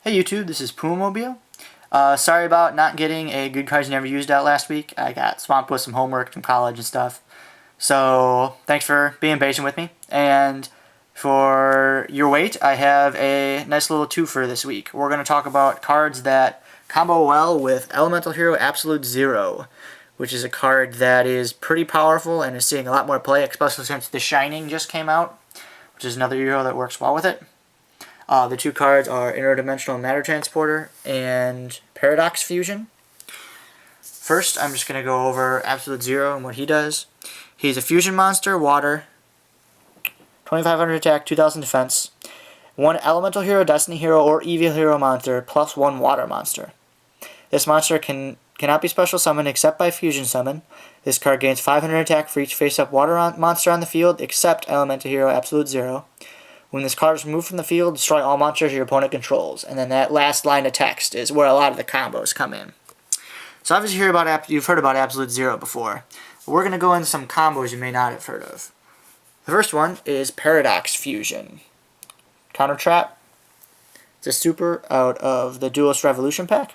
Hey YouTube, this is Pumamobile. Sorry about not getting a Good Cards You Never Used out last week. I got swamped with some homework from college and stuff. So, thanks for being patient with me. And for your wait, I have a nice little twofer this week. We're going to talk about cards that combo well with Elemental Hero Absolute Zero, which is a card that is pretty powerful and is seeing a lot more play, especially since The Shining just came out, which is another hero that works well with it. The two cards are Interdimensional Matter Transporter and Paradox Fusion. First, I'm just going to go over Absolute Zero and what he does. He's a fusion monster, water, 2500 attack, 2000 defense, 1 Elemental Hero, Destiny Hero, or Evil Hero monster, plus 1 water monster. This monster cannot be special summoned except by fusion summon. This card gains 500 attack for each face-up water monster on the field except Elemental Hero Absolute Zero. When this card is removed from the field, destroy all monsters your opponent controls. And then that last line of text is where a lot of the combos come in. So obviously you've heard about Absolute Zero before. But we're going to go into some combos you may not have heard of. The first one is Paradox Fusion. Counter Trap. It's a super out of the Duelist Revolution pack.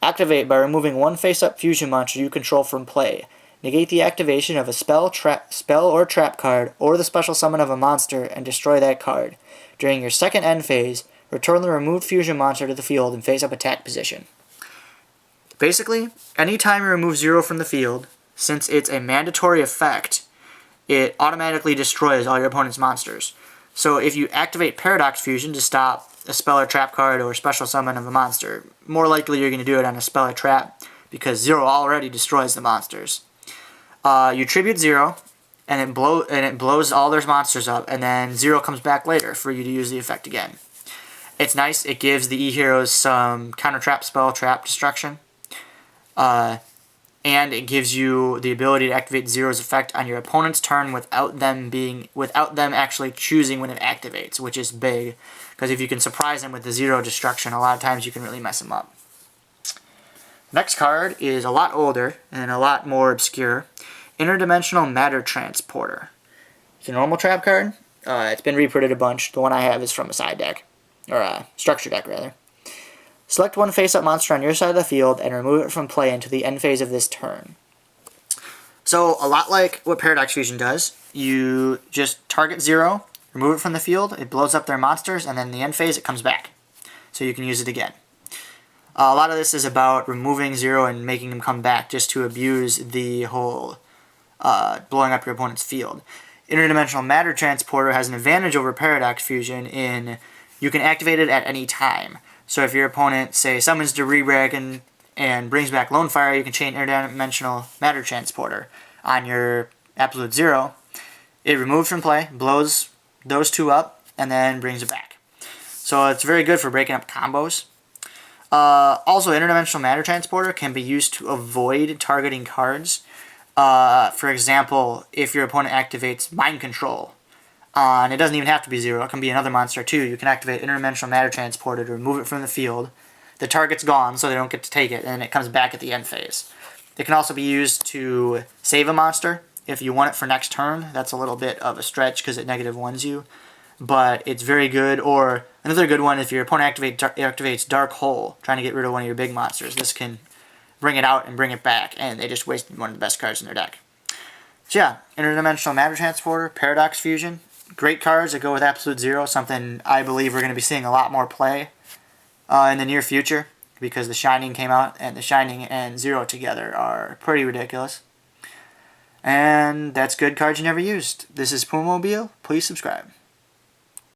Activate by removing 1 face-up fusion monster you control from play. Negate the activation of a spell or trap card or the special summon of a monster and destroy that card. During your second end phase, return the removed fusion monster to the field in face-up attack position. Basically, anytime you remove 0 from the field, since it's a mandatory effect, it automatically destroys all your opponent's monsters. So if you activate Paradox Fusion to stop a spell or trap card or special summon of a monster, more likely you're going to do it on a spell or trap because 0 already destroys the monsters. You tribute 0, and it blows all their monsters up, and then 0 comes back later for you to use the effect again. It's nice. It gives the E-Heroes some counter trap, spell trap destruction, and it gives you the ability to activate 0's effect on your opponent's turn without them actually choosing when it activates, which is big, because if you can surprise them with the 0 destruction, a lot of times you can really mess them up. Next card is a lot older and a lot more obscure. Interdimensional Matter Transporter. It's a normal trap card. It's been reprinted a bunch. The one I have is from a side deck. Or a structure deck, rather. Select 1 face-up monster on your side of the field and remove it from play until the end phase of this turn. So, a lot like what Paradox Fusion does, you just target 0, remove it from the field, it blows up their monsters, and then in the end phase it comes back. So you can use it again. A lot of this is about removing 0 and making them come back just to abuse the whole blowing up your opponent's field. Interdimensional Matter Transporter has an advantage over Paradox Fusion in you can activate it at any time. So if your opponent, say, summons Derebragon and brings back Lonefire, you can chain Interdimensional Matter Transporter on your Absolute Zero. It removes from play, blows those 2 up, and then brings it back. So it's very good for breaking up combos. Also, Interdimensional Matter Transporter can be used to avoid targeting cards. For example, if your opponent activates Mind Control, and it doesn't even have to be 0, it can be another monster too. You can activate Interdimensional Matter Transporter to remove it from the field. The target's gone, so they don't get to take it, and it comes back at the end phase. It can also be used to save a monster. If you want it for next turn, that's a little bit of a stretch because it -1s you. But it's very good. Or another good one, if your opponent activates Dark Hole, trying to get rid of one of your big monsters, this can bring it out and bring it back, and they just wasted one of the best cards in their deck. So yeah, Interdimensional Matter Transporter, Paradox Fusion, great cards that go with Absolute Zero, something I believe we're going to be seeing a lot more play in the near future, because The Shining came out, and The Shining and 0 together are pretty ridiculous. And that's Good Cards You Never Used. This is Pumamobile. Please subscribe.